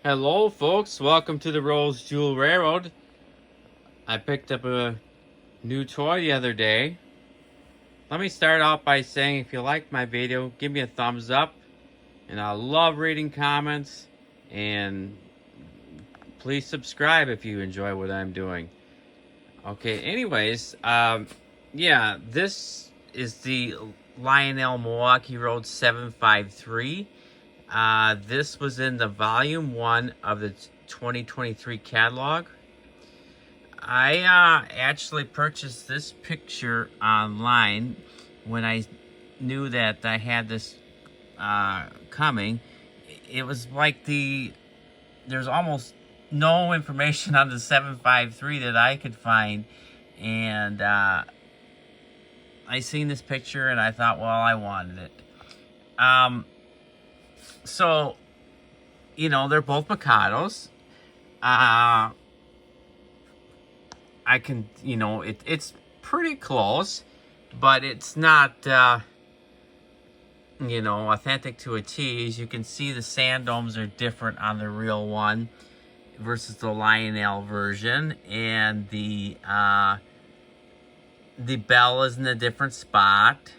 Hello, folks. Welcome to the Rose Jewel Railroad. I picked up a new toy the other day. Let me start out by saying if you like my video, give me a thumbs up. And I love reading comments. And please subscribe if you enjoy what I'm doing. Okay, anyways, yeah, this is the Lionel Milwaukee Road 753. This was in the volume 1 of the 2023 catalog. I actually purchased this picture online when I knew that I had this coming. It was like there's almost no information on the 753 that I could find, and I seen this picture and I thought, well, I wanted it. So, you know, they're both Mikados. I can, you know, it's pretty close, but it's not, you know, authentic to a T. As you can see, the sand domes are different on the real one versus the Lionel version, and the bell is in a different spot.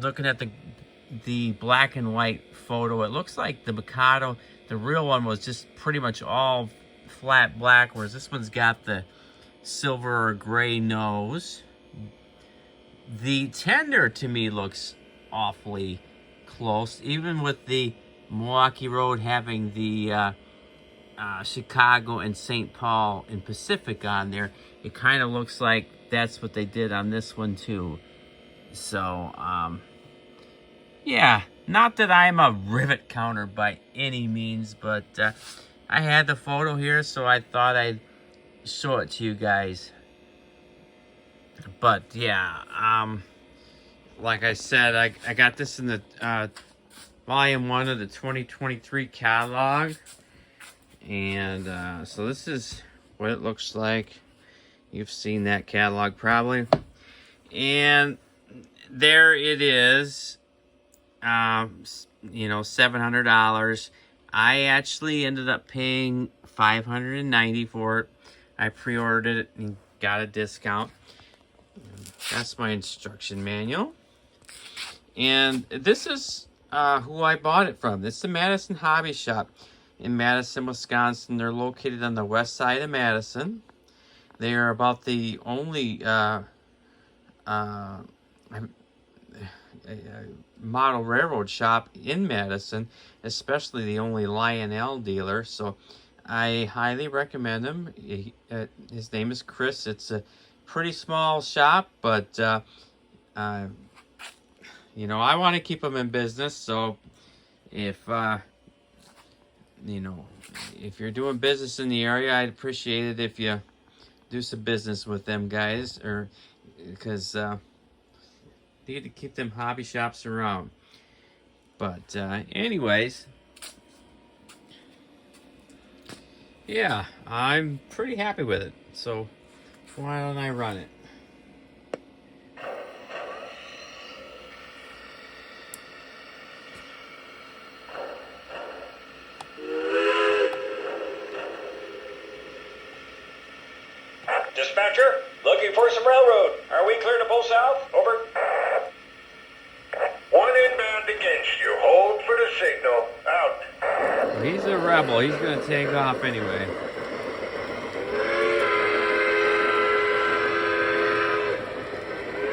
Looking at the black and white photo, it looks like the Mikado, the real one, was just pretty much all flat black, whereas this one's got the silver or gray nose. The tender to me looks awfully close, even with the Milwaukee Road having the Chicago and St. Paul and Pacific on there. It kind of looks like that's what they did on this one too. So, yeah, not that I'm a rivet counter by any means, but I had the photo here, so I thought I'd show it to you guys. But, yeah, like I said, I got this in the volume 1 of the 2023 catalog. And so this is what it looks like. You've seen that catalog probably. And there it is, you know, $700. I actually ended up paying $590 for it. I pre-ordered it and got a discount. That's my instruction manual. And this is who I bought it from. This is the Madison Hobby Shop in Madison, Wisconsin. They're located on the west side of Madison. They are about the only model railroad shop in Madison, especially the only Lionel dealer. So I highly recommend him. His name is Chris. It's a pretty small shop, but you know, I want to keep him in business. So if you know, if you're doing business in the area, I'd appreciate it if you do some business with them guys, or because need to keep them hobby shops around. But anyways, yeah, I'm pretty happy with it. So why don't I run it? Dispatcher, looking for some railroad. Are we clear to pull south? Over. One inbound against you. Hold for the signal. Out. He's a rebel. He's going to take off anyway.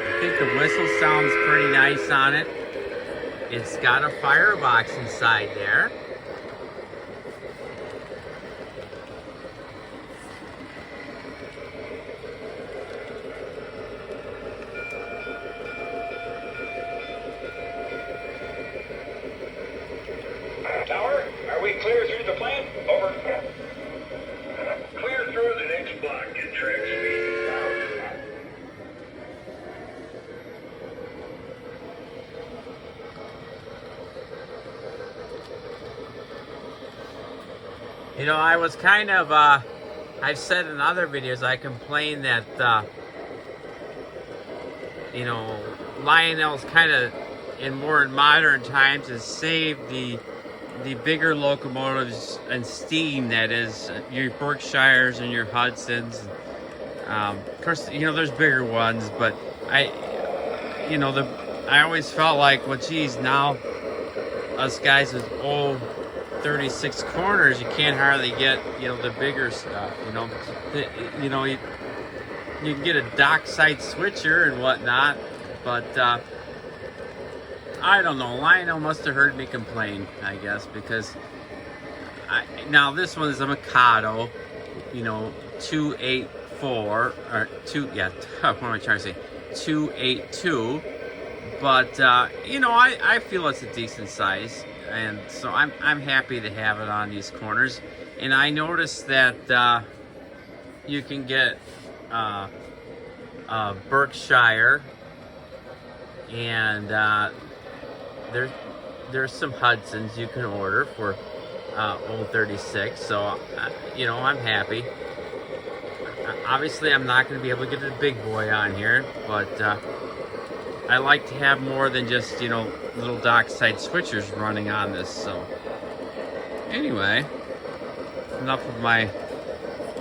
I think the whistle sounds pretty nice on it. It's got a firebox inside there. Tower, are we clear through the plant? Over. Clear through the next block at track speed. Out. You know, I was kind of, I've said in other videos, I complained that, you know, Lionel's kind of in more modern times has saved the bigger locomotives and steam, that is your Berkshires and your Hudsons. Of course, you know, there's bigger ones, but I always felt like, well, geez, now us guys with old 36 corners, you can't hardly get, you know, the bigger stuff. You can get a dockside switcher and whatnot, but I don't know. Lionel must have heard me complain, I guess, because now this one is a Mikado, you know, 284 or two. Yeah, what am I trying to say? 282. But you know, I feel it's a decent size, and so I'm happy to have it on these corners. And I noticed that you can get Berkshire, and there's some Hudsons you can order for old 36. So you know, I'm happy. Obviously, I'm not going to be able to get the big boy on here, but I like to have more than just, you know, little dockside switchers running on this. So anyway, enough of my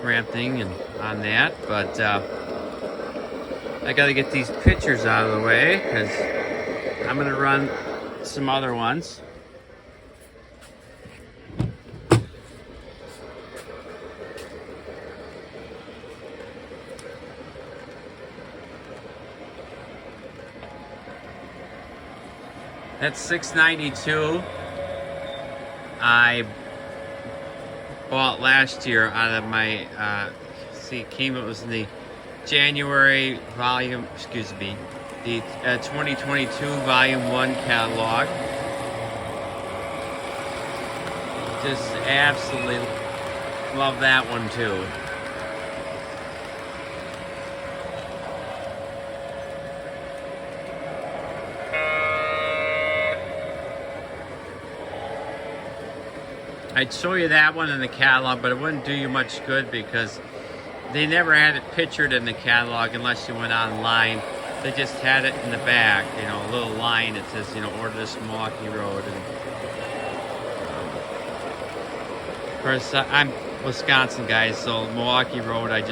ranting and on that, but I got to get these pictures out of the way because I'm going to run some other ones. That's 692. I bought last year out of my it was in the January volume, excuse me, the 2022 volume 1 catalog. Just absolutely love that one too. I'd show you that one in the catalog, but it wouldn't do you much good because they never had it pictured in the catalog unless you went online. They just had it in the back, you know, a little line that says, you know, order this Milwaukee Road. And, of course, I'm Wisconsin guys, so Milwaukee Road I'm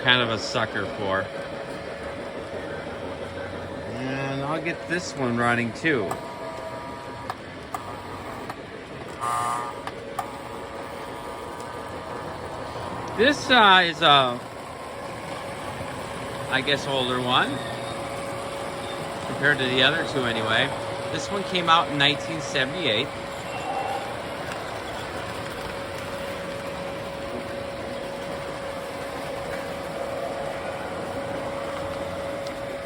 kind of a sucker for. And I'll get this one running too. This is a, I guess, older one compared to the other two anyway. This one came out in 1978.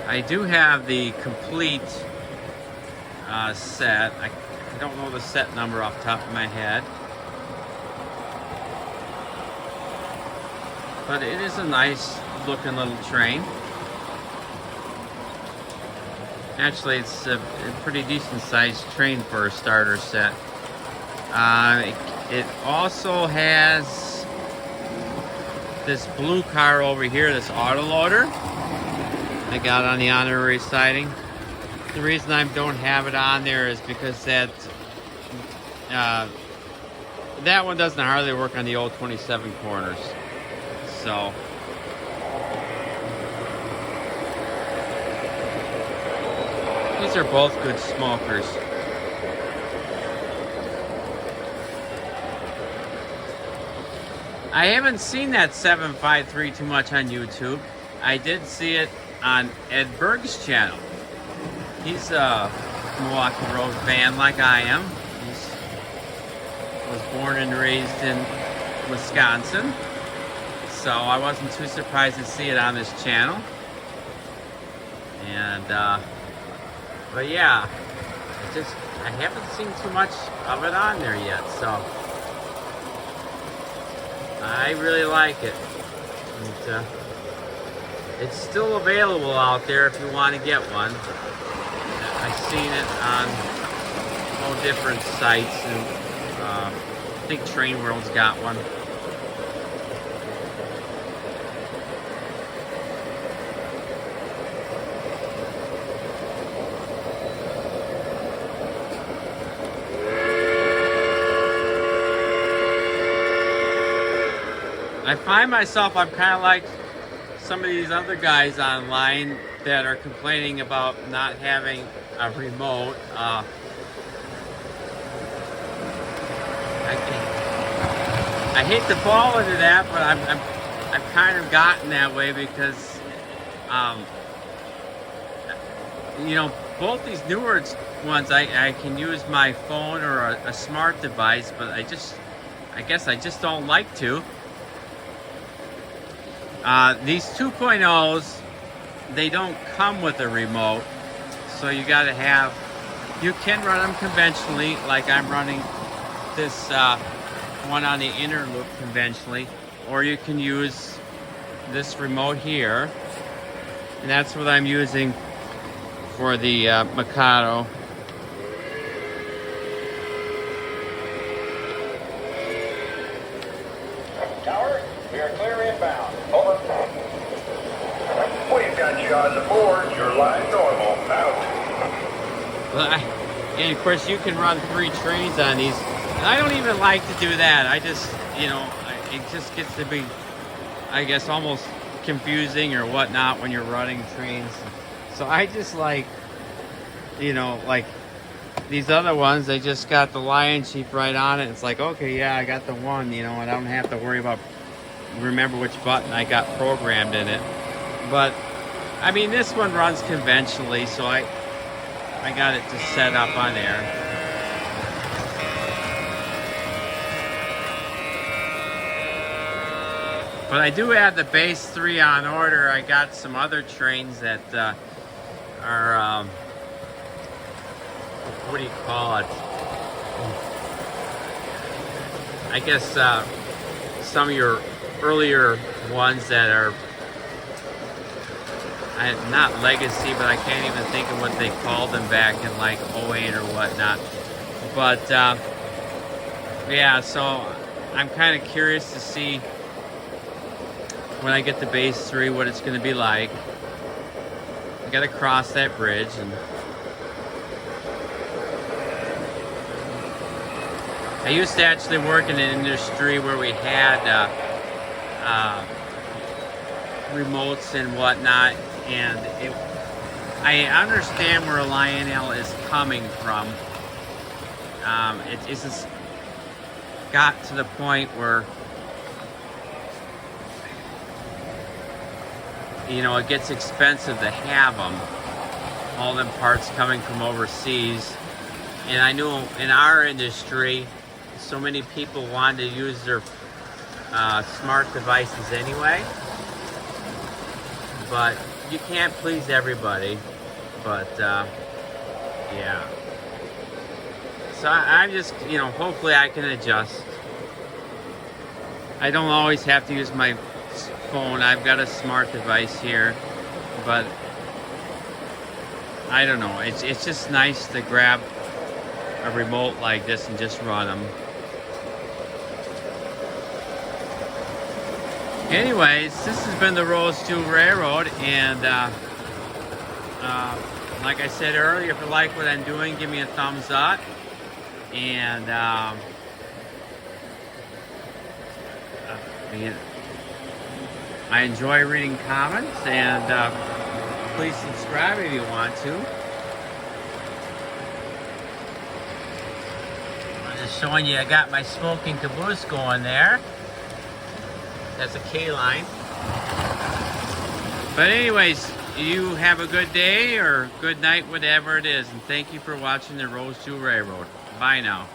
I do have the complete set. I don't know the set number off the top of my head. But it is a nice looking little train. Actually, it's a pretty decent sized train for a starter set. It also has this blue car over here, this autoloader I got on the honorary siding. The reason I don't have it on there is because that one doesn't hardly work on the old 27 corners. So these are both good smokers. I haven't seen that 753 too much on YouTube. I did see it on Ed Berg's channel. He's a Milwaukee Road fan like I am. He was born and raised in Wisconsin. So I wasn't too surprised to see it on this channel. And, but yeah, I haven't seen too much of it on there yet, so I really like it. And, it's still available out there if you want to get one. I've seen it on all different sites, and I think Train World's got one. I find myself, I'm kind of like some of these other guys online that are complaining about not having a remote. I hate to fall into that, but I've kind of gotten that way because, you know, both these newer ones, I can use my phone or a smart device, but I guess I just don't like to. These 2.0s, they don't come with a remote, so you got to have. You can run them conventionally, like I'm running this one on the inner loop conventionally, or you can use this remote here, and that's what I'm using for the Mikado. Tower, we are clear inbound. Over. We've got you on the board. You're live normal. Out. And of course, you can run 3 trains on these. And I don't even like to do that. I just, you know, it just gets to be, I guess, almost confusing or whatnot when you're running trains. So I just like, you know, like these other ones, they just got the Lion Chief right on it. It's like, okay, yeah, I got the one, you know, and I don't have to worry about remember which button I got programmed in it. But I mean, this one runs conventionally, so I got it just set up on there. But I do have the base 3 on order. I got some other trains that are, what do you call it? I guess some of your earlier ones that are, not legacy, but I can't even think of what they called them back in like 08 or whatnot. But yeah, so I'm kind of curious to see when I get the base 3 what it's going to be like. I got to cross that bridge, and I used to actually work in an industry where we had remotes and whatnot, and I understand where Lionel is coming from. It's just got to the point where, you know, it gets expensive to have them, all them parts coming from overseas. And I knew in our industry, so many people wanted to use their smart devices anyway. But you can't please everybody. But yeah. So I'm just, you know, hopefully I can adjust. I don't always have to use my phone. I've got a smart device here, but I don't know. It's just nice to grab a remote like this and just run them. Anyways, this has been the Rose Jewel Railroad, and like I said earlier, if you like what I'm doing, give me a thumbs up, and I enjoy reading comments, and please subscribe if you want to. I'm just showing you I got my smoking caboose going there. That's a K-line. But anyways, you have a good day or good night, whatever it is, and thank you for watching the Rose Jewel Railroad. Bye now.